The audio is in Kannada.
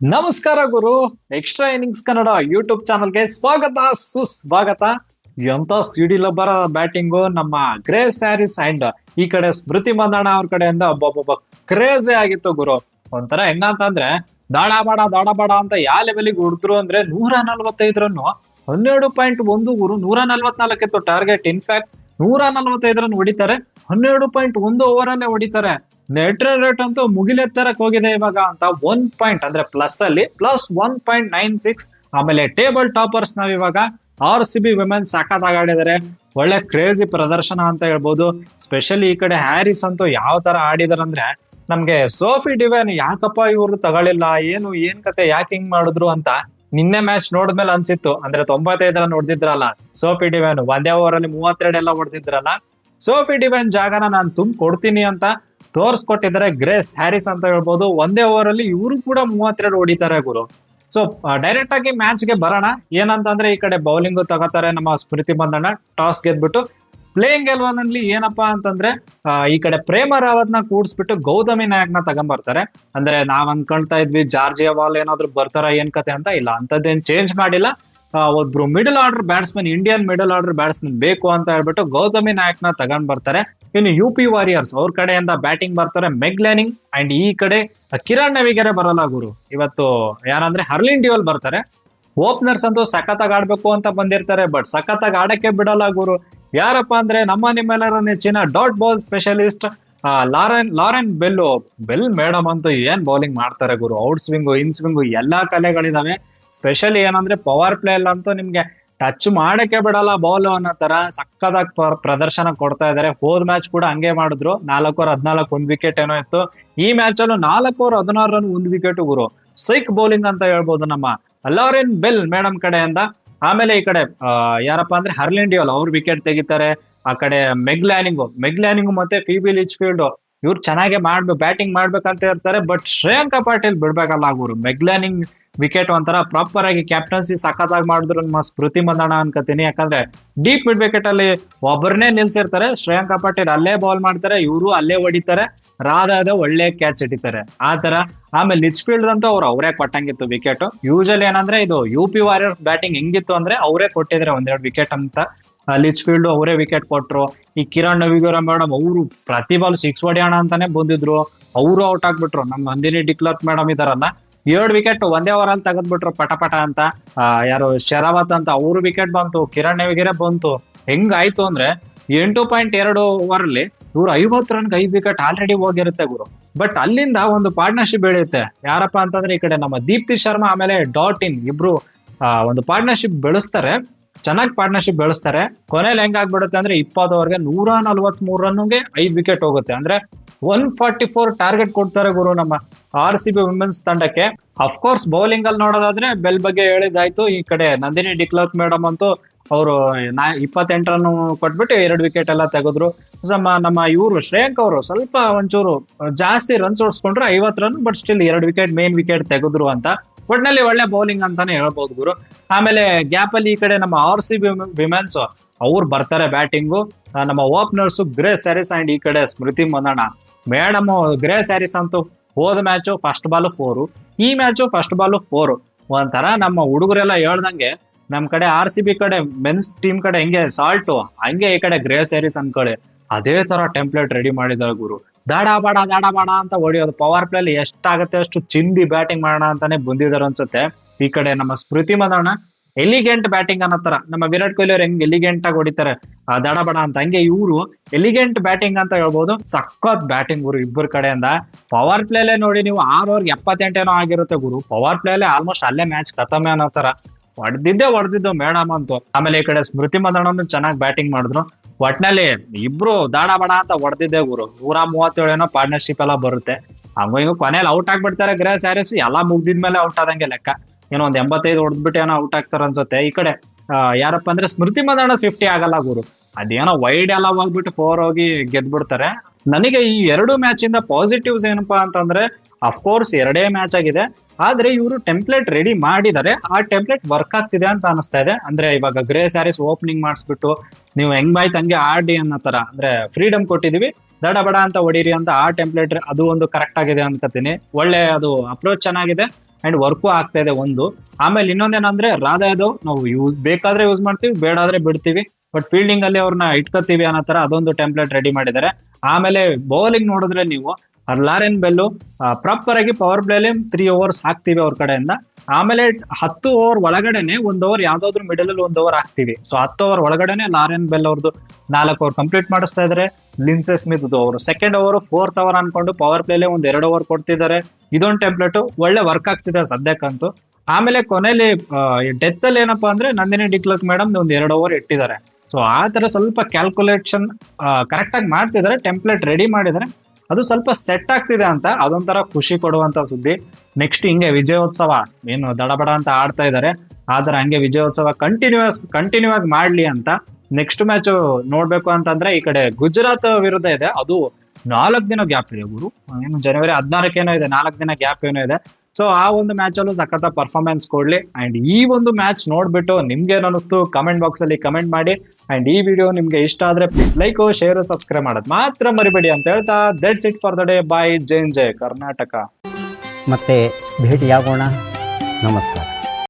ನಮಸ್ಕಾರ ಗುರು. ಎಕ್ಸ್ಟ್ರಾ ಇನ್ನಿಂಗ್ಸ್ ಕನ್ನಡ ಯೂಟ್ಯೂಬ್ ಚಾನಲ್ಗೆ ಸ್ವಾಗತ ಸುಸ್ವಾಗತ. ಎಂತ ಸಿಡಿ ಲಬ್ಬರ ಬ್ಯಾಟಿಂಗು ನಮ್ಮ ಗ್ರೇಸ್ ಹ್ಯಾರಿಸ್ ಅಂಡ್ ಈ ಕಡೆ ಸ್ಮೃತಿ ಮಂದಣ್ಣ ಅವ್ರ ಕಡೆಯಿಂದ ಒಬ್ಬೊಬ್ಬ ಕ್ರೇಜಿ ಆಗಿತ್ತು ಗುರು. ಒಂಥರ ಹೆಂಗಂತಂದ್ರೆ ದಾಡ ಬಾಡ ಅಂತ ಯಾವ ಲೆವೆಲಿಗೆ ಹೊಡೆದ್ರು ಅಂದ್ರೆ 145 ರನ್ನು 12.1 ಗುರು. 144 ಟಾರ್ಗೆಟ್. ಇನ್ಫ್ಯಾಕ್ಟ್ 145 ರನ್ ಹೊಡಿತಾರೆ, 12.1 ಓವರ್ ಅಲ್ಲೇ ಹೊಡಿತಾರೆ. ನೆಟ್ ರನ್ ರೇಟ್ ಅಂತೂ ಮುಗಿಲೆತ್ತರಕ್ ಹೋಗಿದೆ ಇವಾಗ ಅಂತ 1 ಪಾಯಿಂಟ್ ಅಂದ್ರೆ ಪ್ಲಸ್ ಅಲ್ಲಿ +1.96. ಆಮೇಲೆ ಟೇಬಲ್ ಟಾಪರ್ಸ್ ನಾವ್ ಇವಾಗ RCB ವಿಮೆನ್ ಸಖತ್ತಾಗಿ ಆಡಿದ್ದಾರೆ. ಒಳ್ಳೆ ಕ್ರೇಜಿ ಪ್ರದರ್ಶನ ಅಂತ ಹೇಳ್ಬೋದು. ಸ್ಪೆಷಲಿ ಈ ಕಡೆ ಹ್ಯಾರಿಸ್ ಅಂತೂ ಯಾವ ತರ ಆಡಿದಾರಂದ್ರೆ ನಮ್ಗೆ ಸೋಫಿ ಡಿವೈನ್ ಯಾಕಪ್ಪ ಇವ್ರು ತಗೊಳ್ಳಿಲ್ಲ, ಏನ್ ಕತೆ, ಯಾಕೆ ಹಿಂಗ್ ಮಾಡಿದ್ರು ಅಂತ ನಿನ್ನೆ ಮ್ಯಾಚ್ ನೋಡಿದ್ಮೇಲೆ ಅನ್ಸಿತ್ತು. ಅಂದ್ರೆ 95 ರನ್ ಹೊಡೆದಿದ್ರಲ್ಲ ಸೋಫಿ ಡಿವೈನ್, ಒಂದೇ ಓವರ್ ಅಲ್ಲಿ 32 ಎಲ್ಲ ಹೊಡೆದಿದ್ರಲ್ಲ. ಸೋಫಿ ಡಿವೈನ್ ಜಾಗನ ನಾನು ತುಂಬ ಕೊಡ್ತೀನಿ ಅಂತ ತೋರ್ಸ್ಕೊಟ್ಟಿದ್ದಾರೆ ಗ್ರೇಸ್ ಹ್ಯಾರಿಸ್ ಅಂತ ಹೇಳ್ಬೋದು. ಒಂದೇ ಓವರ್ ಅಲ್ಲಿ ಇವರು ಕೂಡ 32 ಹೊಡಿತಾರೆ ಗುರು. ಸೊ ಡೈರೆಕ್ಟ್ ಆಗಿ ಮ್ಯಾಚ್ ಗೆ ಬರೋಣ. ಏನಂತಂದ್ರೆ ಈ ಕಡೆ ಬೌಲಿಂಗ್ ತಗೋತಾರೆ ನಮ್ಮ ಸ್ಮೃತಿ ಮಂದಣ್ಣ. ಟಾಸ್ ಗೆದ್ಬಿಟ್ಟು ಪ್ಲೇಯಿಂಗ್ 11 ಅಲ್ಲಿ ಏನಪ್ಪಾ ಅಂತಂದ್ರೆ ಈ ಕಡೆ ಪ್ರೇಮ ರಾವತ್ ನ ಕೂಡ್ಸ್ಬಿಟ್ಟು ಗೌತಮಿ ನಾಯಕ್ನ ತಗೊಂಡ್ಬರ್ತಾರೆ. ಅಂದ್ರೆ ನಾವ್ ಅನ್ಕೊಳ್ತಾ ಇದ್ವಿ ಜಾರ್ಜಿಯಾ ವಾಲ್ ಏನಾದ್ರು ಬರ್ತಾರ ಏನ್ ಕತೆ ಅಂತ. ಇಲ್ಲ, ಅಂತದ್ದೇನ್ ಚೇಂಜ್ ಮಾಡಿಲ್ಲ. ಒಬ್ರು middle order batsman, Indian middle order batsman ಬೇಕು ಅಂತ ಹೇಳ್ಬಿಟ್ಟು ಗೌತಮಿ ನಾಯಕ್ನ ತಗೊಂಡ್ ಬರ್ತಾರೆ. ಇನ್ನು UP ವಾರಿಯರ್ಸ್ ಅವ್ರ ಕಡೆಯಿಂದ ಬ್ಯಾಟಿಂಗ್ ಬರ್ತಾರೆ ಮೆಗ್ ಲ್ಯಾನಿಂಗ್ ಅಂಡ್ ಈ ಕಡೆ ಕಿರಣ್ ನವಿಗೆರೆ ಬರಲ್ಲ ಗುರು. ಇವತ್ತು ಯಾರಂದ್ರೆ ಹರ್ಲಿನ್ ಡ್ಯೂಯಲ್ ಬರ್ತಾರೆ. ಓಪನರ್ಸ್ ಅಂತೂ ಸಖತ್ತಾಗಿ ಆಡ್ಬೇಕು ಅಂತ ಬಂದಿರ್ತಾರೆ, ಬಟ್ ಸಖತ್ತಾಗಿ ಆಡಕ್ಕೆ ಬಿಡಲ್ಲ ಗುರು. ಯಾರಪ್ಪ ಅಂದ್ರೆ ನಿಮ್ಮೆಲ್ಲರ ನೆಚ್ಚಿನ dot ball specialist Lauren bell madam ಅಂತೂ ಏನ್ ಬೌಲಿಂಗ್ ಮಾಡ್ತಾರೆ ಗುರು. ಔಟ್ ಸ್ವಿಂಗು, ಇನ್ ಸ್ವಿಂಗು ಎಲ್ಲಾ ಕಲೆಗಳಿದಾವೆ. ಸ್ಪೆಷಲಿ ಏನಂದ್ರೆ ಪವರ್ ಪ್ಲೇ ಅಲ್ಲಂತೂ ನಿಮ್ಗೆ ಟಚ್ ಮಾಡಕ್ಕೆ ಬಿಡಲ್ಲ ಬಾಲ್ ಅನ್ನೋ ತರ ಸಕ್ಕದಾಗಿ ಪ್ರದರ್ಶನ ಕೊಡ್ತಾ ಇದಾರೆ. ಹೋದ್ ಮ್ಯಾಚ್ ಕೂಡ ಹಂಗೆ ಮಾಡಿದ್ರು. 4 ಓವರ್ 14 1 ವಿಕೆಟ್ ಏನೋ ಇತ್ತು. ಈ ಮ್ಯಾಚ್ ಅಲ್ಲೂ 4 ಓವರ್ 16 ರನ್ 1 ವಿಕೆಟ್ ಗುರು. ಸೈಕ್ ಬೌಲಿಂಗ್ ಅಂತ ಹೇಳ್ಬೋದು ನಮ್ಮ ಲಾರೆನ್ ಬೆಲ್ ಮೇಡಮ್ ಕಡೆಯಿಂದ. ಆಮೇಲೆ ಈ ಕಡೆ ಯಾರಪ್ಪ ಅಂದ್ರೆ ಹರ್ಲಿನ್ ಡ್ಯೂಯಲ್ ಅವ್ರು ವಿಕೆಟ್ ತೆಗಿತಾರೆ. ಆ ಕಡೆ ಮೆಗ್ ಲ್ಯಾನಿಂಗ್ ಮತ್ತೆ ಫೀಬಿ ಲಿಚ್ಫೀಲ್ಡ್ ಇವ್ರು ಚೆನ್ನಾಗೆ ಬ್ಯಾಟಿಂಗ್ ಮಾಡ್ಬೇಕಂತ ಇರ್ತಾರೆ. ಬಟ್ ಶ್ರೇಯಾಂಕ ಪಾಟೀಲ್ ಬಿಡ್ಬೇಕಲ್ಲ ಗುರು. ಮೆಗ್ ಲ್ಯಾನಿಂಗ್ ವಿಕೆಟ್ ಒಂಥರ ಪ್ರಾಪರ್ ಆಗಿ ಕ್ಯಾಪ್ಟನ್ಸಿ ಸಖತ್ತಾಗಿ ಮಾಡಿದ್ರು ನಮ್ಮ ಸ್ಮೃತಿ ಮಂದಣ್ಣ ಅನ್ಕೋತೀನಿ. ಯಾಕಂದ್ರೆ ಡೀಪ್ ಮಿಡ್ ವಿಕೆಟ್ ಅಲ್ಲಿ ಒಬ್ಬರನ್ನೇ ನಿಲ್ಸಿರ್ತಾರೆ. ಶ್ರೇಯಾಂಕ ಪಾಟೀಲ್ ಅಲ್ಲೇ ಬಾಲ್ ಮಾಡ್ತಾರೆ, ಇವರು ಅಲ್ಲೇ ಹೊಡಿತಾರೆ. ರಾಧಾದ ಒಳ್ಳೆ ಕ್ಯಾಚ್ ಹಿಡಿತಾರೆ ಆ ತರ. ಆಮೇಲೆ ಲಿಚ್ಫೀಲ್ಡ್ ಅಂತೂ ಅವರೇ ಕೊಟ್ಟಂಗಿತ್ತು ವಿಕೆಟ್. ಯೂಶಲಿ ಏನಂದ್ರೆ ಇದು UP ವಾರಿಯರ್ಸ್ ಬ್ಯಾಟಿಂಗ್ ಹೆಂಗಿತ್ತು ಅಂದ್ರೆ ಅವರೇ ಕೊಟ್ಟಿದ್ರೆ 1-2 ವಿಕೆಟ್ ಅಂತ. ಲಿಚ್ಫೀಲ್ಡ್ ಅವರೇ ವಿಕೆಟ್ ಕೊಟ್ರು. ಈ ಕಿರಣ್ ನವಿಗೆರೆ ಮೇಡಮ್ ಅವರು ಪ್ರತಿ ಬಾಲ್ 6 ಹೊಡೆಯೋಣ ಅಂತಾನೆ ಬಂದಿದ್ರು. ಅವರು ಔಟ್ ಆಗ್ಬಿಟ್ರು. ನಮ್ಮ ನಂದಿನಿ ಡಿಕ್ಲರ್ಕ್ ಮೇಡಮ್ ಇದಾರಲ್ಲ, 7 ವಿಕೆಟ್ ಒಂದೇ ಓವರ್ ಅಲ್ಲಿ ತೆಗೆದ್ಬಿಟ್ರು ಪಟ ಅಂತ. ಯಾರು ಶರಾವತ್ ಅಂತ ಅವ್ರು ವಿಕೆಟ್ ಬಂತು, ಕಿರಣ್ ನವಿಗೆರೆ ಬಂತು. ಹೆಂಗಾಯ್ತು ಅಂದ್ರೆ 8.2 ಓವರ್ ಅಲ್ಲಿ ಇವ್ರು 50 ರನ್ಗೆ 5 ವಿಕೆಟ್ ಆಲ್ರೆಡಿ ಹೋಗಿರುತ್ತೆ ಗುರು. ಬಟ್ ಅಲ್ಲಿಂದ ಒಂದು ಪಾರ್ಟ್ನರ್ಶಿಪ್ ಬೆಳೆಯುತ್ತೆ. ಯಾರಪ್ಪ ಅಂತಂದ್ರೆ ಈ ಕಡೆ ನಮ್ಮ ದೀಪ್ತಿ ಶರ್ಮಾ ಆಮೇಲೆ ಡಾಟ್ ಇನ್ ಇಬ್ರು ಒಂದು ಪಾರ್ಟ್ನರ್ಶಿಪ್ ಬೆಳೆಸ್ತಾರೆ. ಚೆನ್ನಾಗಿ ಪಾರ್ಟ್ನರ್ಶಿಪ್ ಬೆಳೆಸ್ತಾರೆ. ಕೊನೆಯಲ್ಲಿ ಹೆಂಗಾಗ್ಬಿಡುತ್ತೆ ಅಂದ್ರೆ 20 ಓವರ್ಗೆ 143 ರನ್ಗೆ 5 ವಿಕೆಟ್ ಹೋಗುತ್ತೆ. ಅಂದ್ರೆ 144 ಟಾರ್ಗೆಟ್ ಕೊಡ್ತಾರೆ ಗುರು ನಮ್ಮ RCB ವಿಮೆನ್ಸ್ ತಂಡಕ್ಕೆ. ಅಫ್ಕೋರ್ಸ್ ಬೌಲಿಂಗ್ ಅಲ್ಲಿ ನೋಡೋದಾದ್ರೆ ಬೆಲ್ ಬಗ್ಗೆ ಹೇಳಿದಾಯ್ತು. ಈ ಕಡೆ ನಂದಿನಿ ಡಿಕ್ಲರ್ಕ್ ಮೇಡಮ್ ಅಂತೂ ಅವರು 28 ರನ್ ಕೊಟ್ಬಿಟ್ಟು 2 ವಿಕೆಟ್ ಎಲ್ಲ ತೆಗೆದ್ರು. ನಮ್ಮ ಇವರು ಶ್ರೇಯಾಂಕ್ ಅವರು ಸ್ವಲ್ಪ ಒಂಚೂರು ಜಾಸ್ತಿ ರನ್ಸ್ ಓಡಿಸ್ಕೊಂಡ್ರು, 50 run. But still 2 wicket main wicket ತೆಗೆದ್ರು ಅಂತ. ಒಟ್ನಲ್ಲಿ ಒಳ್ಳೆ ಬೌಲಿಂಗ್ ಅಂತಾನೆ ಹೇಳ್ಬೋದು ಗುರು. ಆಮೇಲೆ ಗ್ಯಾಪ್ ಅಲ್ಲಿ ಈ ಕಡೆ ನಮ್ಮ RCB ವಿಮೆನ್ಸ್ ಅವ್ರು ಬರ್ತಾರೆ ಬ್ಯಾಟಿಂಗು. ನಮ್ಮ ಓಪನರ್ಸ್ ಗ್ರೇಸ್ ಹ್ಯಾರಿಸ್ ಅಂಡ್ ಈ ಕಡೆ ಸ್ಮೃತಿ ಮಂದಣ್ಣ ಮೇಡಮ್. ಗ್ರೇಸ್ ಹ್ಯಾರಿಸ್ ಅಂತೂ ಹೋದ ಮ್ಯಾಚು ಫಸ್ಟ್ ಬಾಲ್ 4, ಈ ಮ್ಯಾಚು ಫಸ್ಟ್ ಬಾಲ್ 4. ಒಂಥರ ನಮ್ಮ ಹುಡುಗರೆಲ್ಲ ಹೇಳ್ದಂಗೆ ನಮ್ ಕಡೆ RCB ಕಡೆ ಮೆನ್ಸ್ ಟೀಮ್ ಕಡೆ ಹೆಂಗೆ ಸಾಲ್ಟು, ಹಂಗೆ ಈ ಕಡೆ ಗ್ರೇಸ್ ಹ್ಯಾರಿಸ್ ಅನ್ಕೊಳ್ಳಿ ಅದೇ ತರ ಟೆಂಪ್ಲೇಟ್ ರೆಡಿ ಮಾಡಿದಾರೆ ಗುರು. ದಾಡ ಬಾಡ ಅಂತ ಹೊಡಿಯೋದು. ಪವರ್ ಪ್ಲೇ ಅಲ್ಲಿ ಎಷ್ಟಾಗತ್ತೆ ಅಷ್ಟು ಚಿಂದಿ ಬ್ಯಾಟಿಂಗ್ ಮಾಡೋಣ ಅಂತಾನೆ ಬಂದಿದಾರೆ ಅನ್ಸುತ್ತೆ. ಈ ಕಡೆ ನಮ್ಮ ಸ್ಮೃತಿ ಮಂದಣ್ಣ ಎಲಿಗೆಂಟ್ ಬ್ಯಾಟಿಂಗ್ ಅನ್ನೋ ತರ. ನಮ್ಮ ವಿರಾಟ್ ಕೊಹ್ಲಿ ಅವ್ರು ಹೆಂಗ್ ಎಲಿಗೆಂಟ್ ಆಗಿ ಹೊಡಿತಾರೆ ದಡ ಬಡ ಅಂತ, ಹಂಗೆ ಇವರು ಎಲಿಗೆಂಟ್ ಬ್ಯಾಟಿಂಗ್ ಅಂತ ಹೇಳ್ಬೋದು. ಸಖತ್ ಬ್ಯಾಟಿಂಗ್ ಗುರು ಇಬ್ಬರ ಕಡೆಯಿಂದ. ಪವರ್ ಪ್ಲೇಲೆ ನೋಡಿ ನೀವು 6 ಓವರ್ಗೆ 78 ಏನೋ ಆಗಿರುತ್ತೆ ಗುರು. ಪವರ್ ಪ್ಲೇಲೆ ಆಲ್ಮೋಸ್ಟ್ ಅಲ್ಲೇ ಮ್ಯಾಚ್ ಖತಮೆ ಅನ್ನೋ ತರ ಹೊಡೆದಿದ್ದು ಮೇಡಮ್ ಅಂತೂ. ಆಮೇಲೆ ಈ ಕಡೆ ಸ್ಮೃತಿ ಮಂದಣ್ಣ ಚೆನ್ನಾಗಿ ಬ್ಯಾಟಿಂಗ್ ಮಾಡಿದ್ರು. ಒಟ್ನಲ್ಲಿ ಇಬ್ರು ದಾಡ ಬಡ ಅಂತ ಹೊಡೆದಿದ್ದೆ ಗುರು. 137 ಏನೋ ಪಾರ್ಟ್ನರ್ಶಿಪ್ ಎಲ್ಲ ಬರುತ್ತೆ. ಹಂಗ ಕೊನೆಯಲ್ಲಿ ಔಟ್ ಆಗ್ಬಿಡ್ತಾರೆ ಗ್ರೇಸ್ ಹ್ಯಾರಿಸ್. ಎಲ್ಲ ಮುಗ್ದಿದ್ಮೇಲೆ ಔಟ್ ಆದಂಗೆ ಲೆಕ್ಕ. ಏನೋ 85 ಹೊಡೆದ್ಬಿಟ್ಟು ಏನೋ ಔಟ್ ಆಗ್ತಾರ ಅನ್ಸುತ್ತೆ. ಈ ಕಡೆ ಯಾರಪ್ಪ ಅಂದ್ರೆ ಸ್ಮೃತಿ ಮಂದಣ್ಣ 50 ಆಗಲ್ಲ ಗುರು. ಅದೇನೋ ವೈಡ್ ಎಲ್ಲ ಹೋಗ್ಬಿಟ್ಟು 4 ಹೋಗಿ ಗೆದ್ಬಿಡ್ತಾರೆ. ನನಗೆ ಈ 2 ಮ್ಯಾಚ್ ಇಂದ ಪಾಸಿಟಿವ್ಸ್ ಏನಪ್ಪಾ ಅಂತಂದ್ರೆ ಅಫ್ಕೋರ್ಸ್ 2 ಮ್ಯಾಚ್ ಆಗಿದೆ, ಆದ್ರೆ ಇವರು ಟೆಂಪ್ಲೇಟ್ ರೆಡಿ ಮಾಡಿದ್ದಾರೆ. ಆ ಟೆಂಪ್ಲೇಟ್ ವರ್ಕ್ ಆಗ್ತಿದೆ ಅಂತ ಅನಿಸ್ತಾ ಇದೆ. ಅಂದ್ರೆ ಇವಾಗ ಗ್ರೇಸ್ ಹ್ಯಾರಿಸ್ ಓಪನಿಂಗ್ ಮಾಡಿಸ್ಬಿಟ್ಟು ನೀವು ಹೆಂಗ್ ಹಂಗೆ ಆಡಿ ಅನ್ನೋ ತರ ಅಂದ್ರೆ ಫ್ರೀಡಮ್ ಕೊಟ್ಟಿದೀವಿ, ದಡ ಬಡ ಅಂತ ಹೊಡೀರಿ ಅಂತ ಆ ಟೆಂಪ್ಲೇಟ್ ಅದು ಒಂದು ಕರೆಕ್ಟ್ ಆಗಿದೆ ಅನ್ಕೋತೀನಿ. ಒಳ್ಳೆ ಅದು ಅಪ್ರೋಚ್ ಚೆನ್ನಾಗಿದೆ. ಅಂಡ್ ವರ್ಕು ಆಗ್ತಾ ಇದೆ ಒಂದು. ಆಮೇಲೆ ಇನ್ನೊಂದೇನಂದ್ರೆ ರಾಧಾದು ನಾವು ಬೇಕಾದ್ರೆ ಯೂಸ್ ಮಾಡ್ತೀವಿ, ಬೇಡಾದ್ರೆ ಬಿಡ್ತೀವಿ, ಬಟ್ ಫೀಲ್ಡಿಂಗ್ ಅಲ್ಲಿ ಅವ್ರನ್ನ ಇಟ್ಕೋತೀವಿ ಅನ್ನೋ ತರ ಅದೊಂದು ಟೆಂಪ್ಲೇಟ್ ರೆಡಿ ಮಾಡಿದ್ದಾರೆ. ಆಮೇಲೆ ಬೌಲಿಂಗ್ ನೋಡಿದ್ರೆ ನೀವು ಲಾರೆನ್ ಬೆಲ್ಲು ಪ್ರಾಪರ್ ಆಗಿ ಪವರ್ ಪ್ಲೇಲಿ 3 ಓವರ್ಸ್ ಹಾಕ್ತಿವಿ ಅವ್ರ ಕಡೆಯಿಂದ. ಆಮೇಲೆ 10 ಓವರ್ ಒಳಗಡೆನೆ 1 ಓವರ್ ಯಾವ್ದಾದ್ರು ಮಿಡಲ್ ಅಲ್ಲಿ 1 ಓವರ್ ಹಾಕ್ತಿವಿ. ಸೊ 10 ಓವರ್ ಒಳಗಡೆನೆ ಲಾರೆನ್ ಬೆಲ್ ಅವ್ರದ್ದು 4 ಓವರ್ ಕಂಪ್ಲೀಟ್ ಮಾಡಿಸ್ತಾ ಇದಾರೆ. ಲಿನ್ಸೆ ಸ್ಮಿತ್ ಅವರು ಸೆಕೆಂಡ್ ಓವರ್ 4th ಓವರ್ ಅನ್ಕೊಂಡು ಪವರ್ ಪ್ಲೇಲಿ 2 ಓವರ್ ಕೊಡ್ತಿದ್ದಾರೆ. ಇದೊಂದು ಟೆಂಪ್ಲೇಟ್ ಒಳ್ಳೆ ವರ್ಕ್ ಆಗ್ತಿದೆ ಸದ್ಯಕ್ಕಂತೂ. ಆಮೇಲೆ ಕೊನೆಯಲ್ಲಿ ಡೆತ್ ಅಲ್ಲಿ ಏನಪ್ಪಾ ಅಂದ್ರೆ ನಂದಿನಿ ಡಿಕ್ಲರ್ಕ್ ಮೇಡಮ್ 2 ಓವರ್ ಇಟ್ಟಿದ್ದಾರೆ. ಸೊ ಆ ತರ ಸ್ವಲ್ಪ ಕ್ಯಾಲ್ಕುಲೇಷನ್ ಕರೆಕ್ಟ್ ಆಗಿ ಮಾಡ್ತಿದ್ದಾರೆ, ಟೆಂಪ್ಲೇಟ್ ರೆಡಿ ಮಾಡಿದ್ದಾರೆ, ಅದು ಸ್ವಲ್ಪ ಸೆಟ್ ಆಗ್ತಿದೆ ಅಂತ ಅದೊಂಥರ ಖುಷಿ ಕೊಡುವಂತ ಸುದ್ದಿ. ನೆಕ್ಸ್ಟ್ ಹಿಂಗೆ ವಿಜಯೋತ್ಸವ ಏನು ದಡಬಡ ಅಂತ ಆಡ್ತಾ ಇದ್ದಾರೆ, ಆದ್ರೆ ಹಂಗೆ ವಿಜಯೋತ್ಸವ ಕಂಟಿನ್ಯೂ ಆಗಿ ಮಾಡ್ಲಿ ಅಂತ. ನೆಕ್ಸ್ಟ್ ಮ್ಯಾಚ್ ನೋಡ್ಬೇಕು ಅಂತಂದ್ರೆ ಈ ಕಡೆ ಗುಜರಾತ್ ವಿರುದ್ಧ ಇದೆ, ಅದು 4 ದಿನ ಗ್ಯಾಪ್ ಇದೆ ಗುರು, ಏನು ಜನವರಿ 16 ಇದೆ, 4 ದಿನ ಗ್ಯಾಪ್ ಏನೋ ಇದೆ. ಸೊ ಆ ಒಂದು ಮ್ಯಾಚ್ ಅಲ್ಲೂ ಸಖತ್ ಪರ್ಫಾರ್ಮೆನ್ಸ್ ಕೊಡ್ಲಿ. ಅಂಡ್ ಈ ಒಂದು ಮ್ಯಾಚ್ ನೋಡ್ಬಿಟ್ಟು ನಿಮ್ಗೆ ಏನ್ ಅನಿಸ್ತು ಕಮೆಂಟ್ ಬಾಕ್ಸ್ ಅಲ್ಲಿ ಕಮೆಂಟ್ ಮಾಡಿ. ಅಂಡ್ ಈ ವಿಡಿಯೋ ನಿಮ್ಗೆ ಇಷ್ಟ ಆದ್ರೆ ಪ್ಲೀಸ್ ಲೈಕ್, ಶೇರ್, ಸಬ್ಸ್ಕ್ರೈಬ್ ಮಾಡೋದು ಮಾತ್ರ ಮರಿಬೇಡಿ ಅಂತ ಹೇಳ್ತಾ that's it for the day. Bye. ಜೈ ಕರ್ನಾಟಕ. ಮತ್ತೆ ಭೇಟಿಯಾಗೋಣ. ನಮಸ್ಕಾರ.